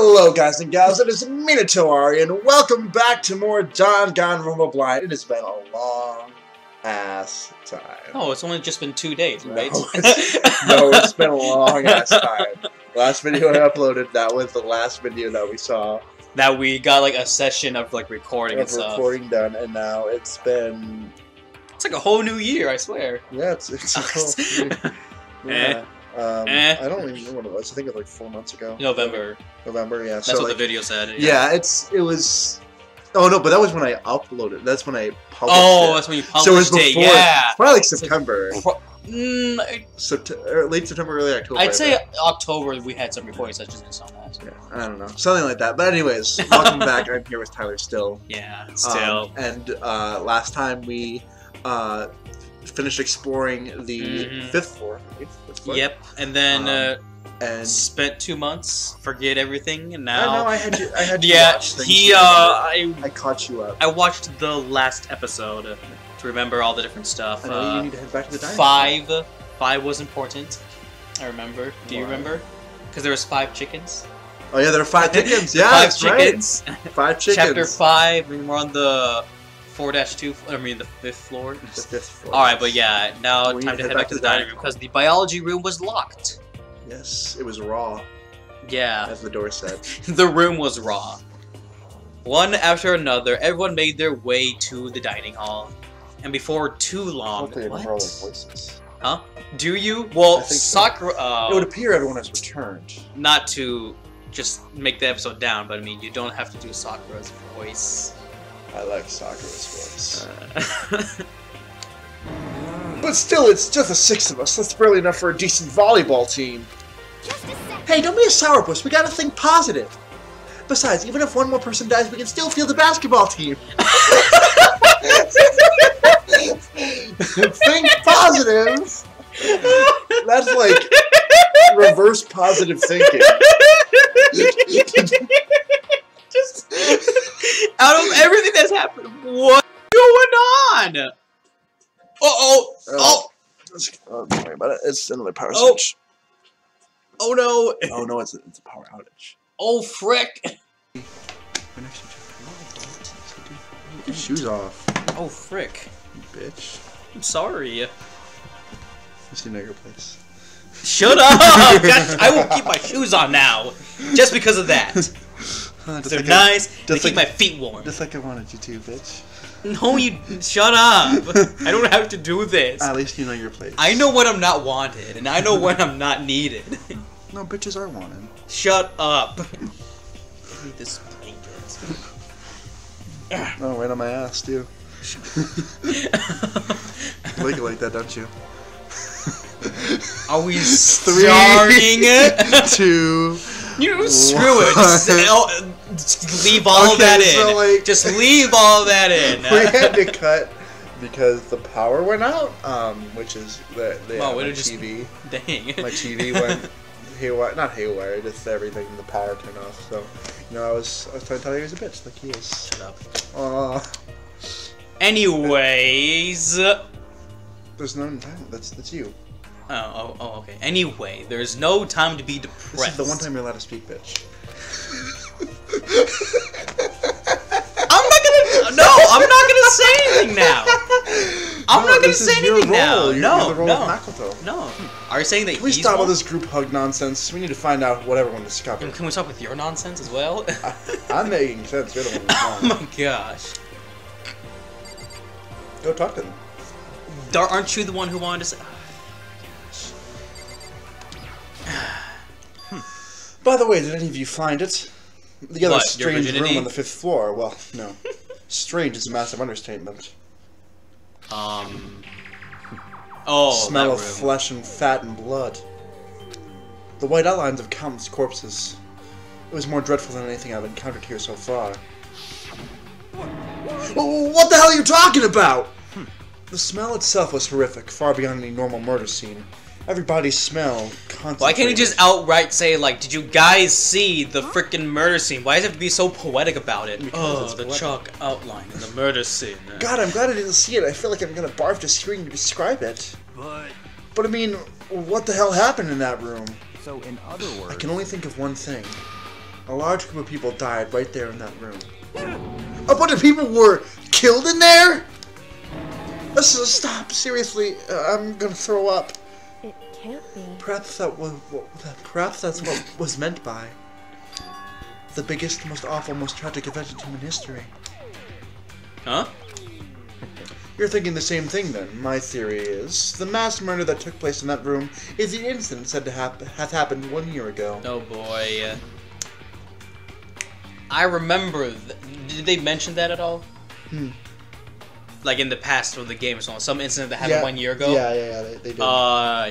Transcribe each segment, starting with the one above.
Hello guys and gals, it is Minato Ari, and welcome back to more Danganronpa Blind. It has been a long ass time. Oh, it's only just been 2 days, right? No, it's been a long ass time. Last video I uploaded, that was the last video that we saw. That we got like a session of like recording and stuff. Recording done, and now it's been... It's like a whole new year, I swear. Yeah, it's a whole yeah. I don't even know what it was. I think it was like 4 months ago. November, yeah. That's what the video said. Yeah, it was... Oh no, but that was when I uploaded. That's when I published it. Oh, that's when you published so it. Was before, yeah. It's probably like September. Like, late September, early October. I'd say October we had some recording sessions and stuff. Yeah, I don't know. Something like that. But anyways, welcome back. I'm here with Tyler still. Yeah, still. And last time we finished exploring the fifth floor. Yep, and then and spent 2 months, forget everything, and now... I know, I had to yeah, watch things. I caught you up. I watched the last episode to remember all the different stuff. I know you need to head back to the diner. 5 was important, I remember. Do you remember? Because there was 5 chickens. Oh yeah, there were 5 chickens, yeah, 5 that's chickens. Right. 5 chickens. Chapter 5, and we're on the 4-2, I mean the 5th floor. The 5th floor. Alright, but yeah, now time to head back to the dining room, because the biology room was locked. Yes, it was raw. Yeah. As the door said. The room was raw. One after another, everyone made their way to the dining hall. And before too long... Hopefully I remember all their voices. Huh? Do you? Well, Sakura... It would appear everyone has returned. Not to just make the episode down, but I mean, you don't have to do Sakura's voice. I like Sakura's voice. But still, it's just the 6 of us. That's barely enough for a decent volleyball team. Hey, don't be a sourpuss. We gotta think positive. Besides, even if one more person dies, we can still field the basketball team. Think positive. That's like reverse positive thinking. Just out of everything that's happened, what's going on? Oh! Don't worry about it. It's another power switch. Oh no! Oh no, it's a power outage. Oh frick! Get your shoes off. Oh frick! You bitch. I'm sorry. You see your place. Shut up! I will keep my shoes on now, just because of that. They're nice. They keep my feet warm. Just like I wanted you to, bitch. No, you shut up. I don't have to do this. At least you know your place. I know when I'm not wanted, and I know when I'm not needed. No, bitches are wanted. Shut up. Give me this blanket. Oh, right on my ass, too. You like it like that, don't you? Are we starting it? 2... You screw it. Just leave all of that in. So like, just leave all of that in. We had to cut because the power went out. Which is my TV. Dang. My TV went haywire. Not haywire. Just everything. The power turned off. So, you know, I was trying to tell you he was a bitch, like he is. Shut up. Anyways. There's no time. That's you. Oh, okay. Anyway, there's no time to be depressed. This is the one time you're allowed to speak, bitch. I'm not gonna say anything now. I'm not gonna say anything now. No. Are you saying that Please stop all this group hug nonsense. We need to find out what everyone discovered. Can we stop with your nonsense as well? I'm making sense. You're the one who's wrong. Oh my gosh. Go talk to them. Aren't you the one who wanted to say... By the way, did any of you find it? The other strange room on the 5th floor. Well, no. Strange is a massive understatement. Smell of flesh and fat and blood. The white outlines of countless corpses. It was more dreadful than anything I've encountered here so far. What the hell are you talking about? The smell itself was horrific, far beyond any normal murder scene. Everybody's smell concentrated. Why can't you just outright say, like, did you guys see the frickin' murder scene? Why does it have to be so poetic about it? Because the chalk outline in the murder scene. God, I'm glad I didn't see it. I feel like I'm gonna barf just hearing you describe it. But I mean, what the hell happened in that room? So in other words... I can only think of one thing. A large group of people died right there in that room. A bunch of people were killed in there? Stop, seriously, I'm gonna throw up. It can't be. Perhaps that's what was meant by the biggest, most awful, most tragic event in human history. Huh? You're thinking the same thing then. My theory is the mass murder that took place in that room is the incident said to have happened 1 year ago. Oh boy. I remember. Did they mention that at all? Like in the past of the game or something? Some incident that happened 1 year ago? Yeah, they did.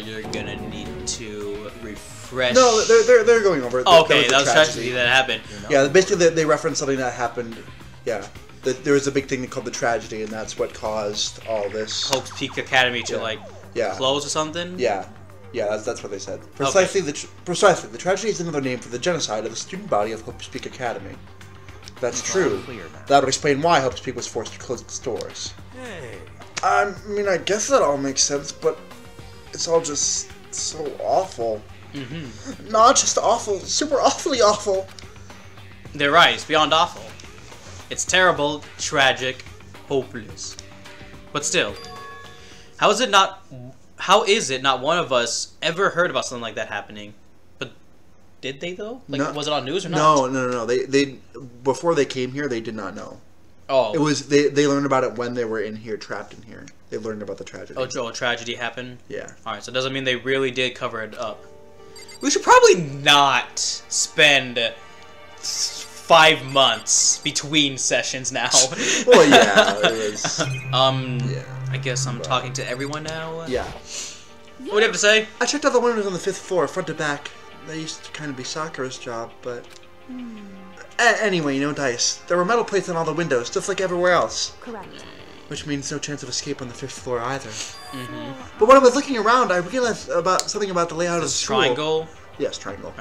You're gonna need to refresh. No, they're going over it. Okay, that was tragedy that happened. Yeah, basically they referenced something that happened. Yeah. There was a big thing called the tragedy, and that's what caused all this. Hope's Peak Academy to close or something. Yeah, that's what they said. Precisely, okay. The tragedy is another name for the genocide of the student body of Hope's Peak Academy. If that's true, that would explain why Hope's Peak was forced to close its doors. Hey. I mean, I guess that all makes sense, but it's all just so awful. Not just awful, super awfully awful. They're right. It's beyond awful. It's terrible, tragic, hopeless. But still, how is it not one of us ever heard about something like that happening? But did they though? Like, no, was it on news or not? No. They before they came here, they did not know. Oh, it was they learned about it when they were in here, trapped in here. They learned about the tragedy. Oh, tragedy happened. Yeah. All right, so it doesn't mean they really did cover it up. We should probably not spend 5 months between sessions now. Well, yeah, it was. Yeah. I guess I'm talking to everyone now. Yeah. What do you have to say? I checked out the windows on the 5th floor, front to back. They used to kind of be Sakura's job, but anyway, no dice. There were metal plates on all the windows, just like everywhere else. Correct. Which means no chance of escape on the 5th floor either. But when I was looking around, I realized something about the layout of the school. Triangle. Yes, triangle.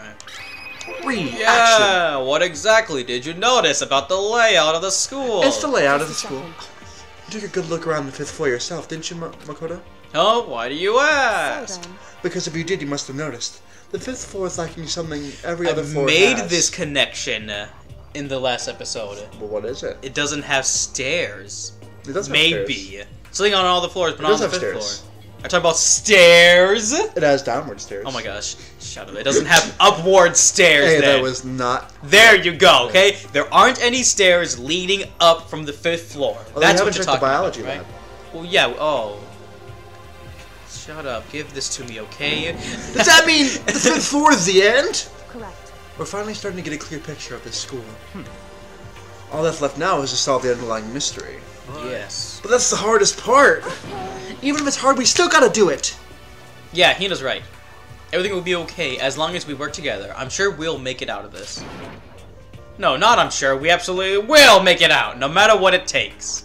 Yeah, what exactly did you notice about the layout of the school? It's the layout of the school. You took a good look around the 5th floor yourself, didn't you, Makoto? Oh, why do you ask? So Because if you did, you must have noticed. The 5th floor is lacking something every other floor made has. this connection in the last episode. Well, what is it? It doesn't have stairs. It does have Maybe. stairs. Something on all the floors, but It not on does the have 5th stairs. floor. I talk about stairs. It has downward stairs. Oh my gosh, shut up. It doesn't have upward stairs Hey, then. that was not... There you go, okay? There aren't any stairs leading up from the 5th floor. Well, That's they what haven't you're checked talking the biology about, lab. right? Well, yeah, oh. Shut up. Give this to me, okay? Does that mean the 5th floor is the end? correct. We're finally starting to get a clear picture of this school. All that's left now is to solve the underlying mystery. Yes. But that's the hardest part. Even if it's hard, we still gotta do it. Yeah, Hina's right. Everything will be okay as long as we work together. I'm sure we'll make it out of this. No, not I'm sure. We absolutely will make it out, no matter what it takes.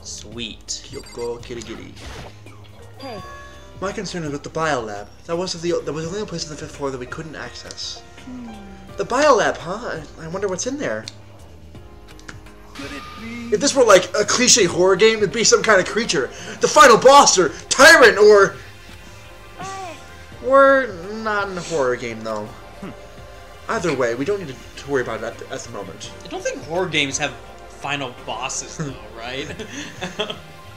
Sweet. Kyoko Kirigiri. Hey, My concern is with the biolab. That was the only place on the 5th floor that we couldn't access. The biolab, huh? I wonder what's in there. Could it be? If this were like a cliche horror game, it'd be some kind of creature. The final boss or tyrant or... We're not in a horror game though. Either way, we don't need to worry about it at the moment. I don't think horror games have final bosses, though, right?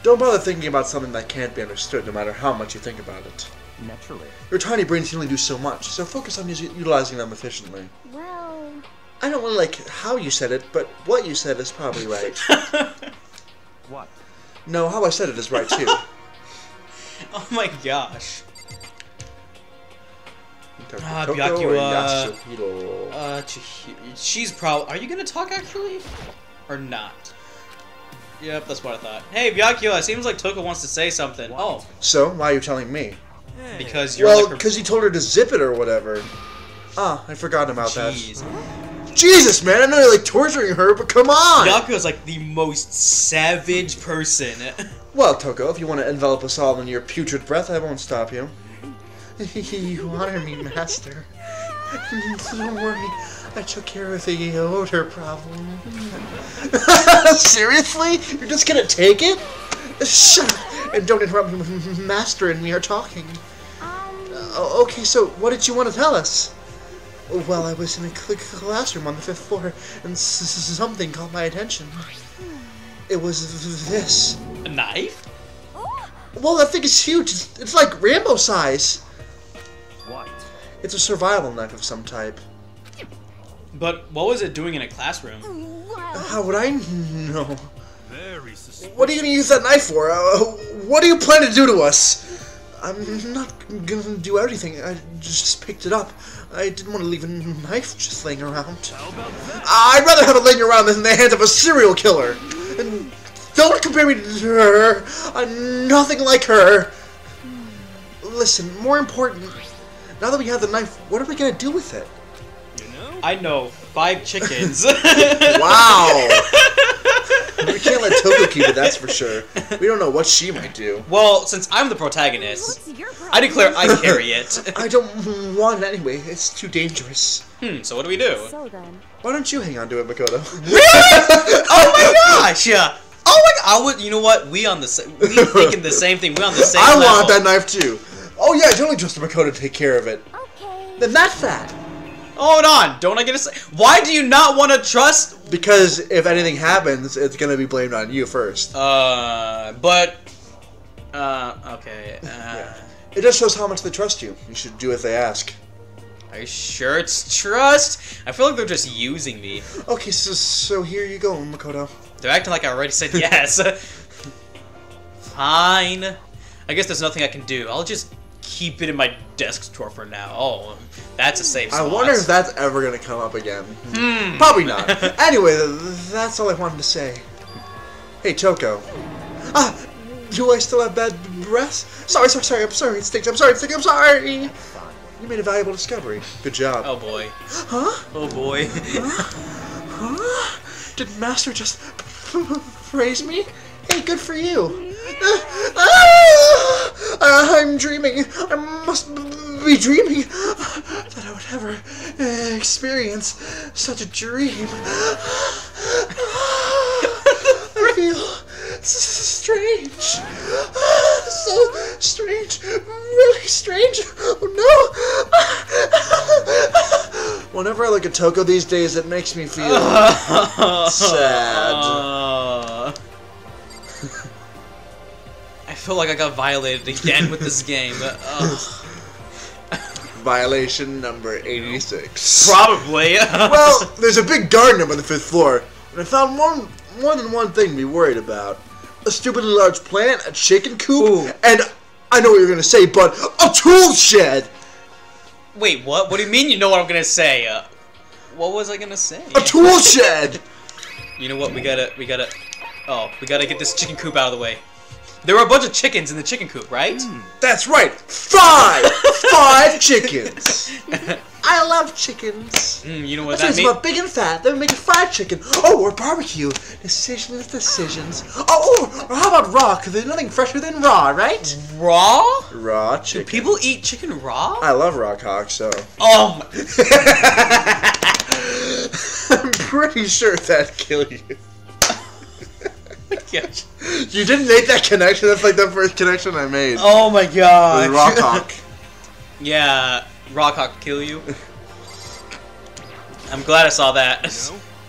Don't bother thinking about something that can't be understood, no matter how much you think about it. Naturally. Your tiny brains can only do so much, so focus on utilizing them efficiently. well, I don't really like how you said it, but what you said is probably right. What? No, how I said it is right too. Oh my gosh. Toko or Yasuhiro? She's probably... Are you gonna talk, actually? Or not? Yep, that's what I thought. Hey, Byakuya, it seems like Toko wants to say something. What? Oh, So, why are you telling me? Hey. because you're Well, like... because you told her to zip it or whatever. Ah, I forgot about Jeez. that. Jesus, man, I know you're like torturing her, but come on! Byakuya's like the most savage person. Well, Toko, if you want to envelop us all in your putrid breath, I won't stop you. You honor me, master. Don't worry, I took care of the odor problem. Seriously? You're just gonna take it? Shut up! And don't interrupt me, Master and me are talking. Okay, so what did you want to tell us? Well, I was in a classroom on the 5th floor, and something caught my attention. It was this. A knife? Well, that thing is huge. It's like Rambo size. What? It's a survival knife of some type. But what was it doing in a classroom? How would I know? Very suspicious. What are you going to use that knife for? What do you plan to do to us? I'm not going to do everything. I just picked it up. I didn't want to leave a knife just laying around. How about that? I'd rather have it laying around than in the hands of a serial killer. And don't compare me to her. I'm nothing like her. Listen, more important, now that we have the knife, what are we going to do with it? You know? I know, 5 chickens. Wow. We can't let Toko keep it, that's for sure. We don't know what she might do. Well, since I'm the protagonist, What's your problem? I declare I carry it. I don't want it anyway. It's too dangerous. So what do we do? So then, Why don't you hang on to it, Makoto? Oh my gosh! Yeah. Oh my god! I would. You know what? We thinking the same thing. We on the same I level. want that knife too. Oh yeah, it's only just Makoto to take care of it. okay. Then that's that. Hold on. Don't I get to say? Why do you not want to trust? Because if anything happens, it's gonna be blamed on you first. Okay. It just shows how much they trust you. You should do as they ask. Are you sure it's trust? I feel like they're just using me. Okay, so here you go, Makoto. They're acting like I already said yes. Fine. I guess there's nothing I can do. I'll just keep it in my desk drawer for now. Oh, that's a safe spot. I wonder if that's ever gonna come up again. Probably not. Anyway, that's all I wanted to say. Hey, Toko. Do I still have bad breath? Sorry, I'm sorry, it stinks, I'm sorry. You made a valuable discovery. Good job. Oh boy. Huh? Oh boy. Huh? Did Master just praise me? Hey, good for you. I'm dreaming. I must be dreaming that I would ever experience such a dream. I feel strange. So strange. Really strange. Oh no. Whenever I look at Toko these days, it makes me feel sad. I feel like I got violated again with this game. Violation number 86. Probably. Well, there's a big garden up on the 5th floor, and I found more than one thing to be worried about. A stupidly large plant, a chicken coop, Ooh. and I know what you're gonna say, but a tool shed! Wait, what? What do you mean you know what I'm gonna say? What was I gonna say? A tool shed! You know what? We gotta get this chicken coop out of the way. There were a bunch of chickens in the chicken coop, right? That's right, 5 chickens! I love chickens. You know what That that means means? about big and fat, then we make a fried chicken. Oh, or barbecue. Decisions. Oh, or how about raw? Because there's nothing fresher than raw, right? Raw? Raw Do chicken. people eat chicken raw? I love raw cock, so... Oh I'm pretty sure that'd kill you. my gosh. You didn't make that connection. That's like the first connection I made. Oh my god. Raw cock. Yeah, raw cock kill you. I'm glad I saw that.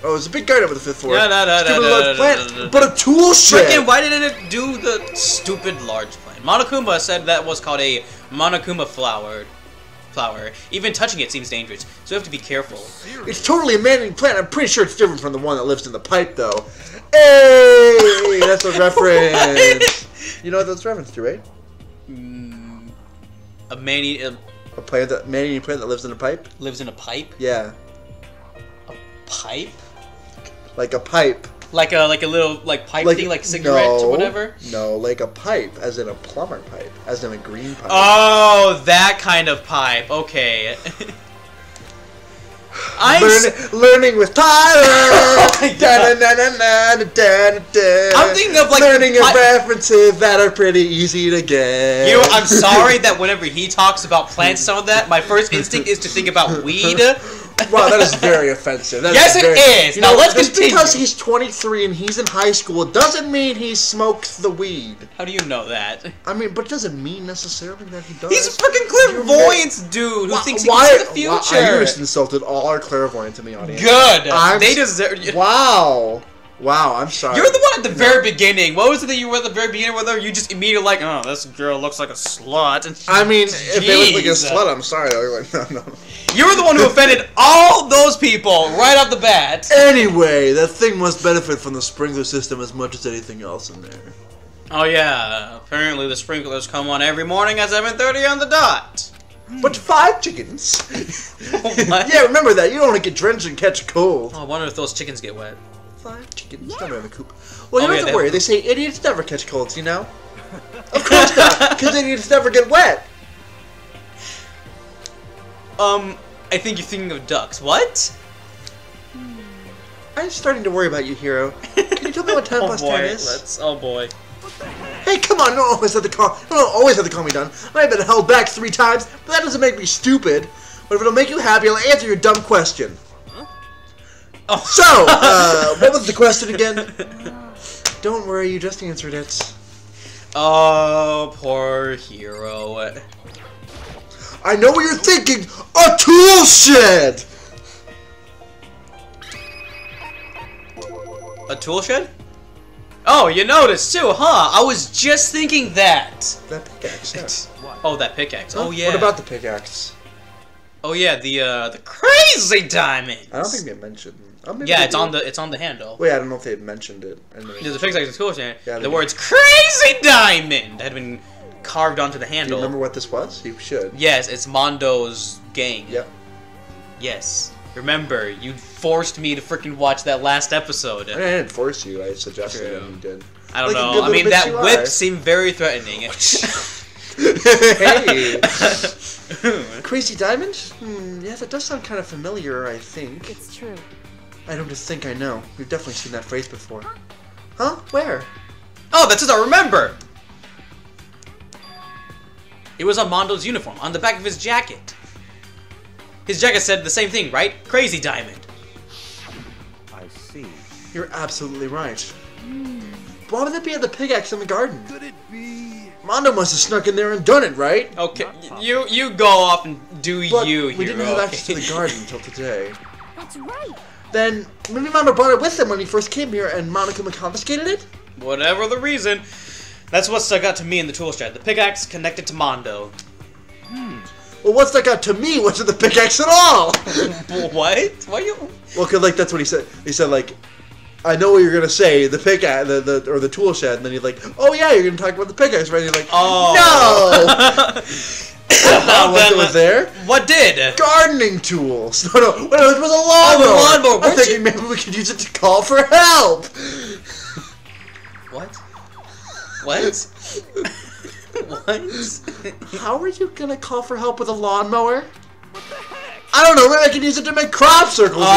Oh, it's a big garden over the 5th floor. Stupid large plant, but a tool shed. Frickin', why didn't it do the stupid large plant? Monokuma said that was called a Monokuma flower. Even touching it seems dangerous, so you have to be careful. It's totally a man-made plant. I'm pretty sure it's different from the one that lives in the pipe, though. Hey, that's a reference. You know what that's a reference to, right? A man-eating A plant man-eating plant that lives in a pipe. lives in a pipe? Yeah, Pipe? like a pipe. Like a little pipe thing, like cigarette or whatever? No, like a pipe, as in a plumber pipe, as in a green pipe. Oh, that kind of pipe. Okay. Learning with Tyler. my God. I'm thinking of learning references that are pretty easy to get. You know, I'm sorry that whenever he talks about plants and all that, my first instinct is to think about weed Wow, that is very offensive. That Yes, is it very, is. You Now know, let's just continue. because he's 23 and he's in high school doesn't mean he smokes the weed. How do you know that? I mean, but it doesn't mean necessarily that he does. He's a freaking clairvoyance dude who thinks he can see the future. I just insulted all our clairvoyants in the audience. Good. They deserve. Wow. Wow, I'm sorry. You're the one at the very beginning. What was it that you were at the very beginning with her? You just immediately like, oh, this girl looks like a slut. And I mean, if they look like a Jeez. slut, I'm sorry. Like, no. You were the one who offended all those people right off the bat. Anyway, that thing must benefit from the sprinkler system as much as anything else in there. Oh yeah, apparently the sprinklers come on every morning at 7:30 on the dot. But 5 chickens. What? Yeah, remember that. You don't want to get drenched and catch a cold. Oh, I wonder if those chickens get wet. 5 chickens. Never in the coop. Well, you Oh, don't yeah, have they to worry. have- They say idiots never catch colds, you know? Of course not, because idiots never get wet. I think you're thinking of ducks. What? I'm starting to worry about you, Hero. Can you tell me what 10 Oh plus boy, 10 is? oh boy. Hey, come on! You don't always have to call me dumb. I have been held back 3 times, but that doesn't make me stupid. But if it'll make you happy, I'll answer your dumb question. Oh. So, what was the question again? Don't worry, you just answered it. Oh, poor hero. I know what you're thinking! A tool shed! A tool shed? Oh, you noticed too, huh? I was just thinking that. That pickaxe, yeah. Oh, that pickaxe. Oh yeah. What about the pickaxe? Oh yeah, the crazy diamond. I don't think they mentioned. Oh, maybe Yeah, they it's on the handle. Wait, I don't know if they mentioned it. There's a pickaxe in tool shed. Yeah, The words "crazy diamond" had been carved onto the Do you handle. remember what this was? You should. Yes, it's Mondo's gang. Yep. Yes. Remember, you forced me to freaking watch that last episode. I didn't force you. I suggested it True. and you did. I don't Like a know. good I mean, little bitch that you whip are. seemed very threatening. Hey! Crazy Diamond? Yeah, that does sound kind of familiar, I think. It's true. I don't just think I know. We've definitely seen that phrase before. Huh? Where? Oh, that's it, I remember! It was on Mondo's uniform, on the back of his jacket. His jacket said the same thing, right? Crazy Diamond. I see. You're absolutely right. Why would that be at the pickaxe in the garden? Could it be? Mondo must have snuck in there and done it, right? Okay, you go off and do But you, we hero. didn't have access to the garden until today. That's right. Then maybe Mondo brought it with him when he first came here and Monokuma confiscated it? Whatever the reason, that's what stuck out to me in the tool shed. The pickaxe connected to Mondo. Well, what's that got to me? What's the pickaxe at all? What? Why you? Well, cause like that's what he said. He said like, I know what you're gonna say, the pickaxe, the tool shed, and then he's like, oh yeah, you're gonna talk about the pickaxe, right? And you're like, Oh. no, that's not what was there. What did? Gardening tools. No, it was a lawnmower. lawnmower. I'm Weren't thinking maybe we could use it to call for help. What? What? What? How are you gonna call for help with a lawnmower? I don't know. Maybe I can use it to make crop circles or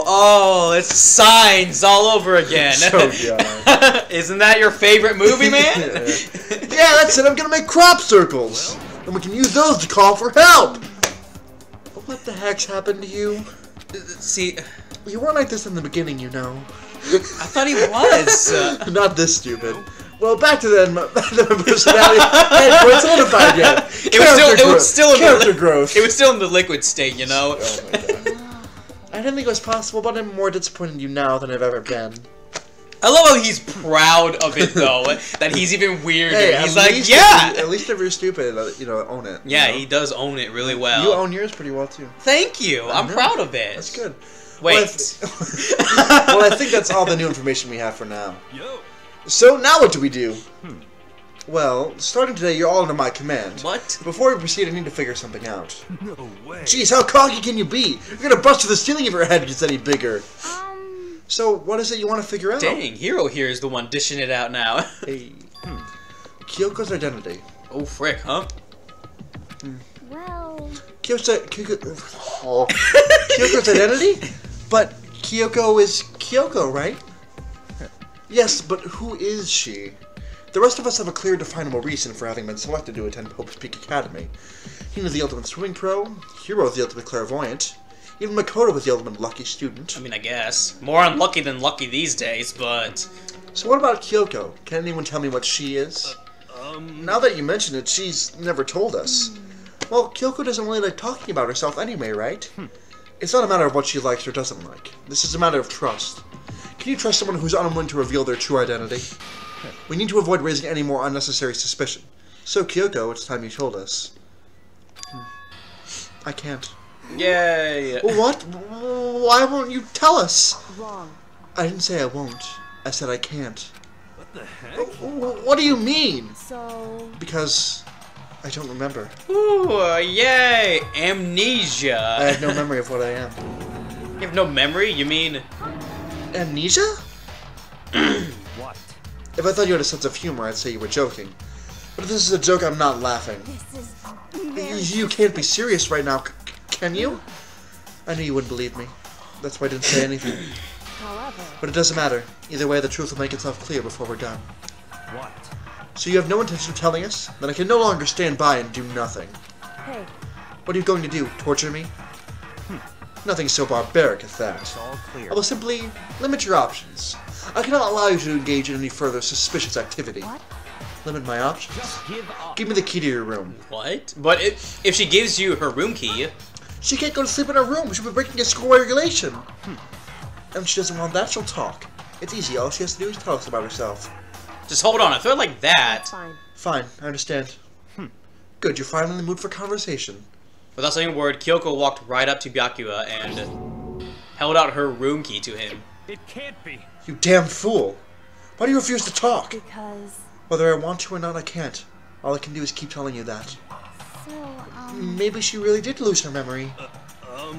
Oh, it's signs all over again. So dumb. Isn't that your favorite movie, man? something. Yeah, that's it. I'm gonna make crop circles, and we can use those to call for help. What the heck's happened to you? See, You weren't like this in the beginning, you know. I thought he was. Not this stupid. Well, back to then. Back to my personality. Hey, we're solidified yet. It was still in character the growth. It was still in the liquid state, you know. Oh my god. I didn't think it was possible, but I'm more disappointed in you now than I've ever been. I love how he's proud of it though. That he's even weirder. Hey, he's at like, least yeah. At least if you're stupid, own it. Yeah, you know? he does own it really well. You own yours pretty well too. Thank you. I'm know. proud of it. That's good. Wait. Well, I think that's all the new information we have for now. Yo. So now what do we do? Well, starting today, you're all under my command. What? Before we proceed, I need to figure something out. No way. Jeez, how cocky can you be? You're gonna bust through the ceiling if your head gets any bigger. So, what is it you want to figure out? Dang, Hero here is the one dishing it out now. Hey. Kyoko's identity. Oh frick, huh? Well, Kyoko's identity? But Kyoko is Kyoko, right? Yes, but who is she? The rest of us have a clear, definable reason for having been selected to attend Pope's Peak Academy. Hina's the ultimate swimming pro, Hiro's the ultimate clairvoyant, even Makoto was the ultimate lucky student. I mean, I guess. More unlucky than lucky these days, but... So what about Kyoko? Can anyone tell me what she is? Now that you mention it, she's never told us. Well, Kyoko doesn't really like talking about herself anyway, right? It's not a matter of what she likes or doesn't like. This is a matter of trust. Can you trust someone who's unwilling to reveal their true identity? We need to avoid raising any more unnecessary suspicion. So, Kyoko, it's time you told us. I can't. Yay! What? Why won't you tell us? Wrong. I didn't say I won't. I said I can't. What the heck? What do you mean? So... Because I don't remember. Ooh, yay! I Amnesia! have no memory of what I am. You have no memory? You mean... Amnesia? What? If I thought you had a sense of humor, I'd say you were joking. But if this is a joke, I'm not laughing. This is... You can't be serious right now, can you? I knew you wouldn't believe me. That's why I didn't say anything. However... But it doesn't matter. Either way, the truth will make itself clear before we're done. What? So you have no intention of telling us? Then I can no longer stand by and do nothing. Hey, What are you going to do? Torture me? Nothing so barbaric as that. It's all clear. I will simply limit your options. I cannot allow you to engage in any further suspicious activity. what? Limit my options? Just give up. Give me the key to your room. What? But if she gives you her room key... She can't go to sleep in her room. She'll be breaking a school regulation. And if she doesn't want that, she'll talk. It's easy. All she has to do is tell us about herself. Just hold on, I feel like that. Fine. Fine, I understand. Good, you're finally in the mood for conversation. Without saying a word, Kyoko walked right up to Byakuya and held out her room key to him. It can't be. You damn fool! Why do you refuse to talk? Because... Whether I want to or not, I can't. All I can do is keep telling you that. So, Maybe she really did lose her memory.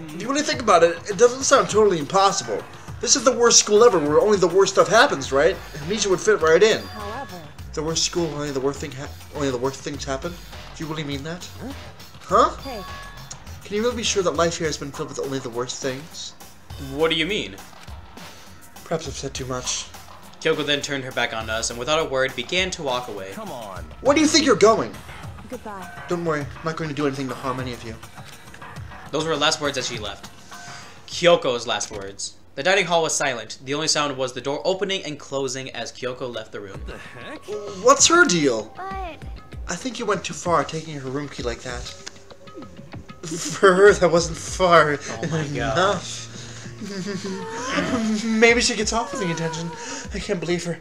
If you really think about it, it doesn't sound totally impossible. This is the worst school ever, where only the worst stuff happens, right? Amnesia would fit right in. However... The worst school, only the worst things happen. Do you really mean that? Huh? Hey, Can you really be sure that life here has been filled with only the worst things? What do you mean? Perhaps I've said too much. Kyoko then turned her back on us and without a word began to walk away. Come on. Where do you think you're going? goodbye. Don't worry, I'm not going to do anything to harm any of you. Those were her last words as she left. Kyoko's last words. The dining hall was silent. The only sound was the door opening and closing as Kyoko left the room. What the heck? What's her deal? But... I think you went too far taking her room key like that. For her, that wasn't far enough. Maybe she gets off with the intention. I can't believe her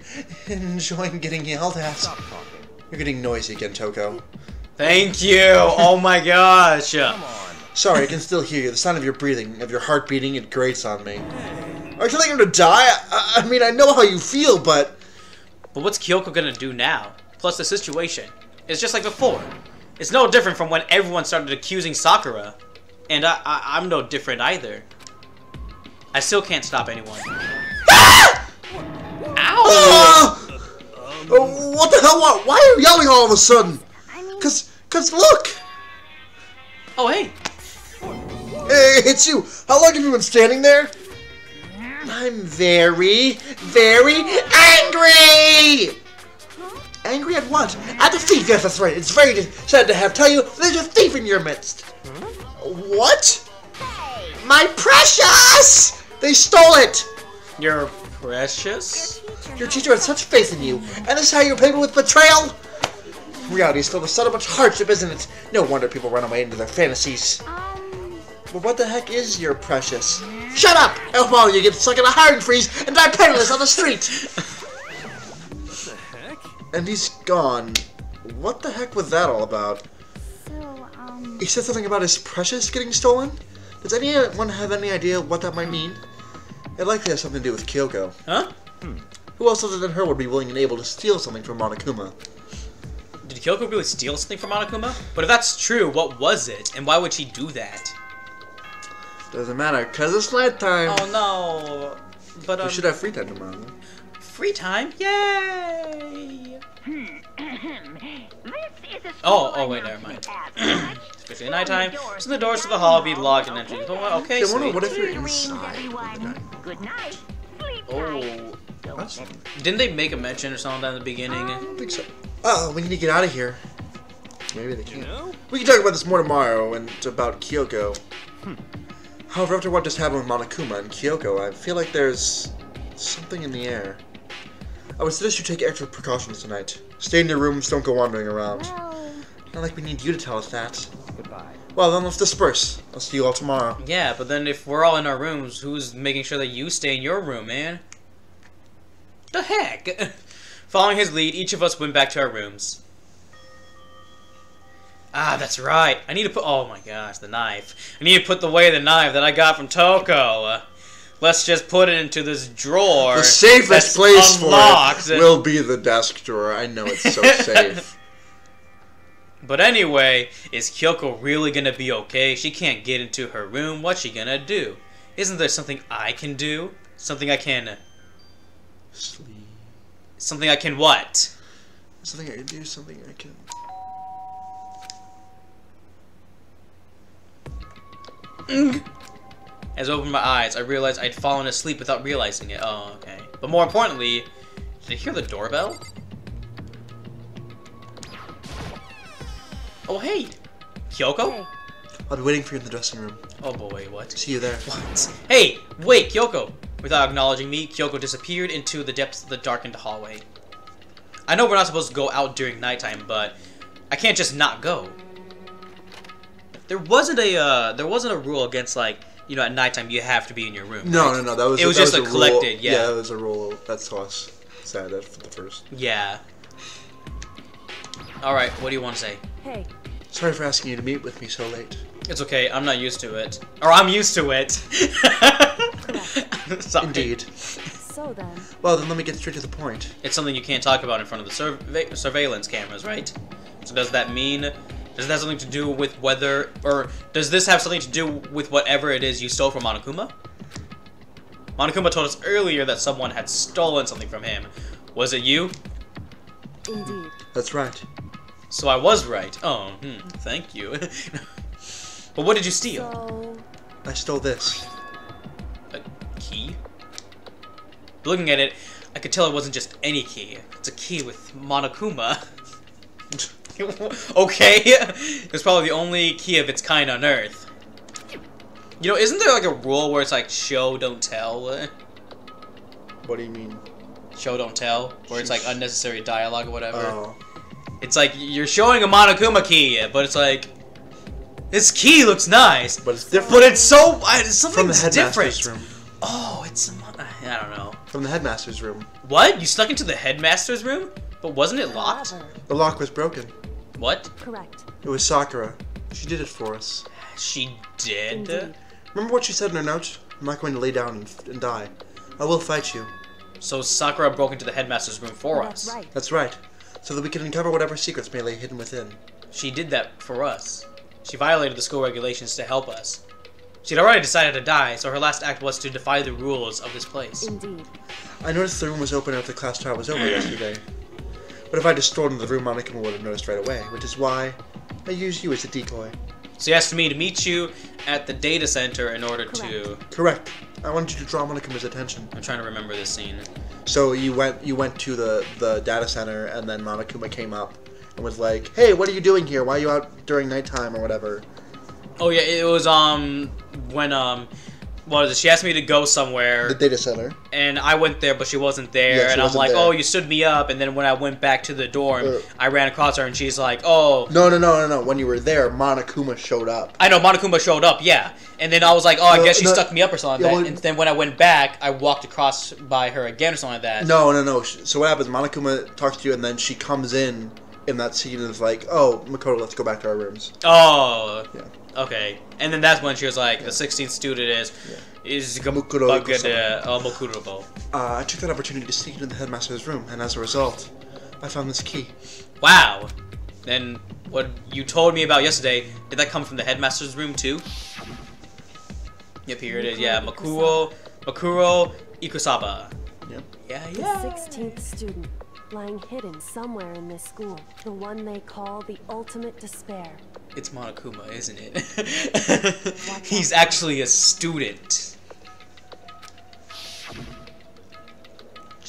enjoying getting yelled at. Stop talking. You're getting noisy again, Toko. Thank you! Oh my gosh! Come on. Sorry, I can still hear you. The sound of your breathing, of your heart beating, it grates on me. Are you telling her to die? I mean, I know how you feel, but... But what's Kyoko gonna do now? Plus the situation. It's just like before. It's no different from when everyone started accusing Sakura. And I'm no different either. I still can't stop anyone. Ah! Ow! What the hell? Why are you yelling all of a sudden? I mean... Cause look! Oh, hey. Hey, it's you! How long have you been standing there? I'm very, very angry! Angry at what? At the thief, yes, that's right. It's very sad to have tell you there's a thief in your midst. What? My precious! They stole it! You're precious? Your teacher had such faith in you, and this is how you're paid with betrayal? Reality is filled with so much hardship, isn't it? No wonder people run away into their fantasies. But what the heck is your precious? Shut up! Or while you get stuck in a hiring freeze and die penniless on the street! What the heck? And he's gone. What the heck was that all about? So, He said something about his precious getting stolen? Does anyone have any idea what that might mean? It likely has something to do with Kyoko. Huh? Who else other than her would be willing and able to steal something from Monokuma? Did Kyoko really steal something from Monokuma? But if that's true, what was it? And why would she do that? Doesn't matter, cause it's nighttime. Oh no. But We should have free time tomorrow. free time? Yay! Oh, wait, never mind. Especially at nighttime, so the doors to the hall be locked and entry. Okay, I wonder sweet. what if you're inside. Good night. Sleep tight. Oh, What? Didn't they make a mention or something in the beginning? I don't think so. Oh, we need to get out of here. Maybe they You can't. know? We can talk about this more tomorrow and about Kyoko. However, after what just happened with Monokuma and Kyoko, I feel like there's something in the air. I would suggest you take extra precautions tonight. Stay in your rooms, don't go wandering around. Well, Not like we need you to tell us that. Goodbye. Well, then let's disperse. I'll see you all tomorrow. Yeah, but then if we're all in our rooms, who's making sure that you stay in your room, man? The heck? Following his lead, each of us went back to our rooms. Ah, that's right. I need to put... Oh my gosh, the knife. I need to put away the knife that I got from Toko. Let's just put it into this drawer. The safest that's place unlocked. for it will be the desk drawer. I know it's so safe. But anyway, is Kyoko really gonna be okay? She can't get into her room. What's she gonna do? Isn't there something I can do? Something I can... Sleep. Something I can what? Something I can do, something I can... As I opened my eyes, I realized I'd fallen asleep without realizing it. Oh, okay. But more importantly, did I hear the doorbell? Oh, hey! Kyoko? hey, I'll be waiting for you in the dressing room. Oh boy, what? See you there. What? Hey! Wait, Kyoko! Without acknowledging me, Kyoko disappeared into the depths of the darkened hallway. I know we're not supposed to go out during nighttime, but I can't just not go. There wasn't a rule against, like, you know, at nighttime you have to be in your room. No, right? no, no. That was It was that just was a rule. collected, yeah. Yeah, that was a rule. That's how I said that for the first. Yeah. Alright, what do you want to say? hey. Sorry for asking you to meet with me so late. It's okay, I'm not used to it. Or I'm used to it. Sorry. Indeed. So then, Well, then let me get straight to the point. It's something you can't talk about in front of the surveillance cameras, right? So does that mean... Does it have something to do with whether... Or does this have something to do with whatever it is you stole from Monokuma? Monokuma told us earlier that someone had stolen something from him. Was it you? indeed. That's right. So I was right. Oh, thank you. But what did you steal? So, I stole this. A key? Looking at it, I could tell it wasn't just any key. It's a key with Monokuma. Okay, it's probably the only key of its kind on Earth. You know, isn't there like a rule where it's like show, don't tell? What do you mean? Show, don't tell? Where it's like unnecessary dialogue or whatever. Oh. It's like you're showing a Monokuma key, but it's like this key looks nice, But it's different. but it's so it's From the something's headmaster's different. room. Oh, it's I don't know. From the headmaster's room. What? You snuck into the headmaster's room? But wasn't it locked? however, The lock was broken. What? correct. It was Sakura. She did it for us. She did? Indeed. Remember what she said in her note? I'm not going to lay down and die. I will fight you. So Sakura broke into the headmaster's room for That's us. right. That's right. So that we can uncover whatever secrets may lay hidden within. She did that for us. She violated the school regulations to help us. She'd already decided to die, so her last act was to defy the rules of this place. Indeed. I noticed the room was open after the class trial was over yesterday. But if I just strolled into the room, Monica would have noticed right away, which is why I used you as a decoy. So you asked me to meet you at the data center in order to... Correct. I wanted you to draw Monikuma's attention. I'm trying to remember this scene. So you went to the data center, and then Monokuma came up and was like, "Hey, what are you doing here? Why are you out during nighttime or whatever?" Oh yeah, it was when what was it? She asked me to go somewhere, The data center. and I went there, but she wasn't there, Yeah, she and I'm wasn't like, there. oh, you stood me up, and then when I went back to the dorm, I ran across her, and she's like, oh, No. When you were there, Monokuma showed up. I know, Monokuma showed up, yeah, and then I was like, oh, I guess she no, stuck me up or something like yeah, that, well- and then when I went back, I walked across by her again or something like that. No. So what happens? Monokuma talks to you, and then she comes in that scene and is like, "Oh, Makoto, let's go back to our rooms." Oh, Yeah. okay, and then that's when she was like, the 16th student is Mukuro Mokurobo. I took that opportunity to sneak into the headmaster's room, and as a result, I found this key. Wow. Then what you told me about yesterday, did that come from the headmaster's room too? Yep, here it is. Yeah, Makuro Ikusaba. Yep. Yeah, The yeah. 16th student, lying hidden somewhere in this school. The one they call the ultimate despair. It's Monokuma, isn't it? He's actually a student.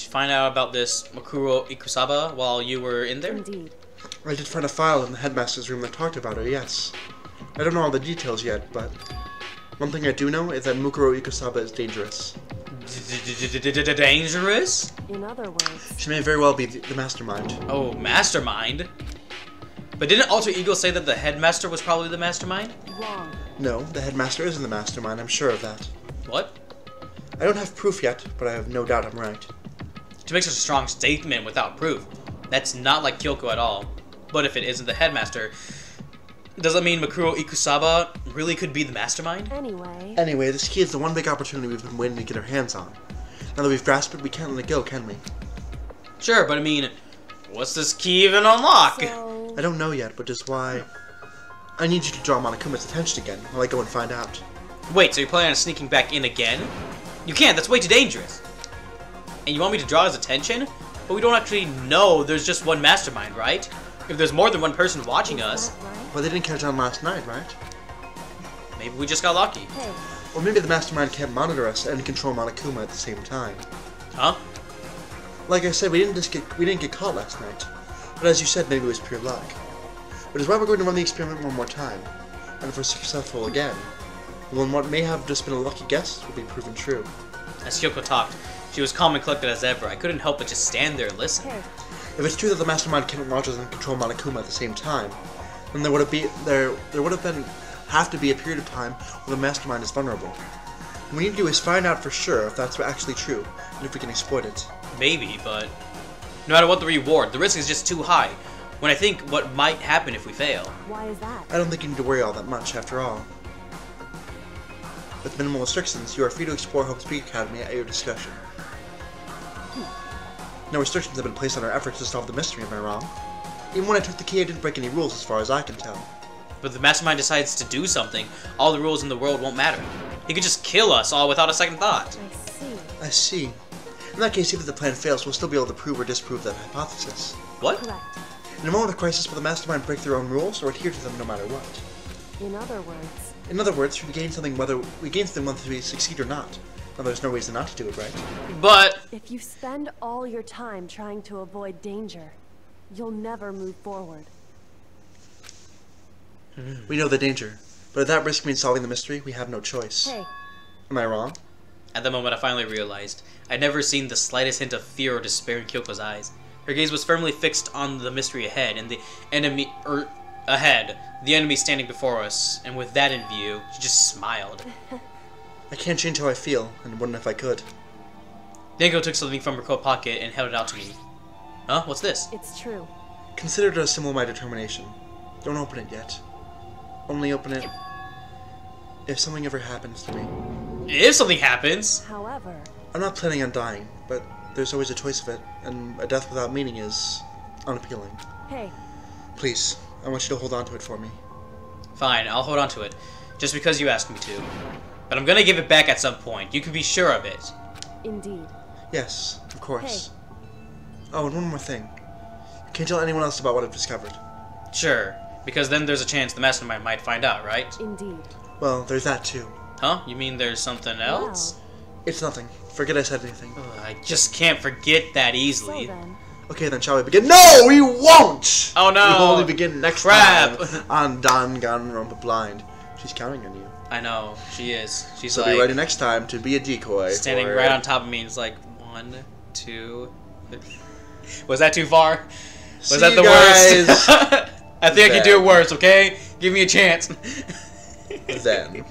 you find out about this Makuro Ikusaba while you were in there? Indeed. I did find a file in the headmaster's room that talked about her, yes. I don't know all the details yet, but one thing I do know is that Mukuro Ikusaba is dangerous. Dangerous? In other words, She may very well be the mastermind. Oh, mastermind? But didn't Alter Ego say that the headmaster was probably the mastermind? wrong. No, the headmaster isn't the mastermind, I'm sure of that. What? I don't have proof yet, but I have no doubt I'm right. To make such a strong statement without proof, that's not like Kyoko at all. But if it isn't the headmaster, does that mean Makuro Ikusaba really could be the mastermind? Anyway, this key is the one big opportunity we've been waiting to get our hands on. Now that we've grasped it, we can't let it go, can we? Sure, but I mean, what's this key even unlock? So, I don't know yet, but is why I need you to draw Monokuma's attention again while I go and find out. Wait, so you're planning on sneaking back in again? You can't, that's way too dangerous. And you want me to draw his attention? But we don't actually know there's just one mastermind, right? If there's more than one person watching us, that right? Well, they didn't catch on last night, right? maybe we just got lucky. Hey, Or maybe the mastermind can't monitor us and control Monokuma at the same time. Huh? Like I said, we didn't get caught last night. But as you said, maybe it was pure luck. But it's why we're going to run the experiment one more time. And if we're successful again, then what may have just been a lucky guess will be proven true. As Kyoko talked, she was calm and collected as ever. I couldn't help but just stand there and listen. hey, If it's true that the mastermind can't watch us and control Monokuma at the same time, then there would have to be a period of time where the mastermind is vulnerable. What we need to do is find out for sure if that's actually true, and if we can exploit it. Maybe, but no matter what the reward, the risk is just too high. When I think what might happen if we fail. why is that? I don't think you need to worry all that much, after all. With minimal restrictions, you are free to explore Hope's Peak Academy at your discretion. No restrictions have been placed on our efforts to solve the mystery, am I wrong? Even when I took the key, I didn't break any rules as far as I can tell. But if the mastermind decides to do something, all the rules in the world won't matter. He could just kill us all without a second thought. I see. I see. In that case, even if the plan fails, we'll still be able to prove or disprove that hypothesis. What? Correct. In a moment of crisis, will the mastermind break their own rules or adhere to them no matter what? In other words, In other words, we gain something whether we succeed or not. Now, there's no reason not to do it, right? But if you spend all your time trying to avoid danger, you'll never move forward. We know the danger, but if that risk means solving the mystery, we have no choice. Hey, Am I wrong? at the moment I finally realized, I'd never seen the slightest hint of fear or despair in Kyoko's eyes. Her gaze was firmly fixed on the mystery ahead, and the enemy standing before us, and with that in view, she just smiled. I can't change how I feel, and wouldn't if I could. Dango took something from her coat pocket and held it out to me. Huh? What's this? it's true. Consider it a symbol of my determination. Don't open it yet. Only open it if something ever happens to me. If something happens! However, I'm not planning on dying, but there's always a choice of it, and a death without meaning is unappealing. hey, Please, I want you to hold on to it for me. Fine, I'll hold on to it. Just because you asked me to. But I'm gonna give it back at some point. You can be sure of it. indeed. Yes, of course. Oh, and one more thing. Can't tell anyone else about what I've discovered. Sure. Because then there's a chance the mastermind might find out, right? Indeed. Well, there's that too. Huh? You mean there's something else? It's nothing. Forget I said anything. Ugh, I just can't forget that So easily. then, Okay, then shall we begin? No, we won't! Oh no! We will only begin next Crap! time on Danganronpa Blind. She's counting on you. I know, she is. She's So like be ready next time to be a decoy. standing for- right on top of me and it's like 1, 2. Was that too far? Was See that you the guys worst? I think I can do it worse, okay? Give me a chance. then.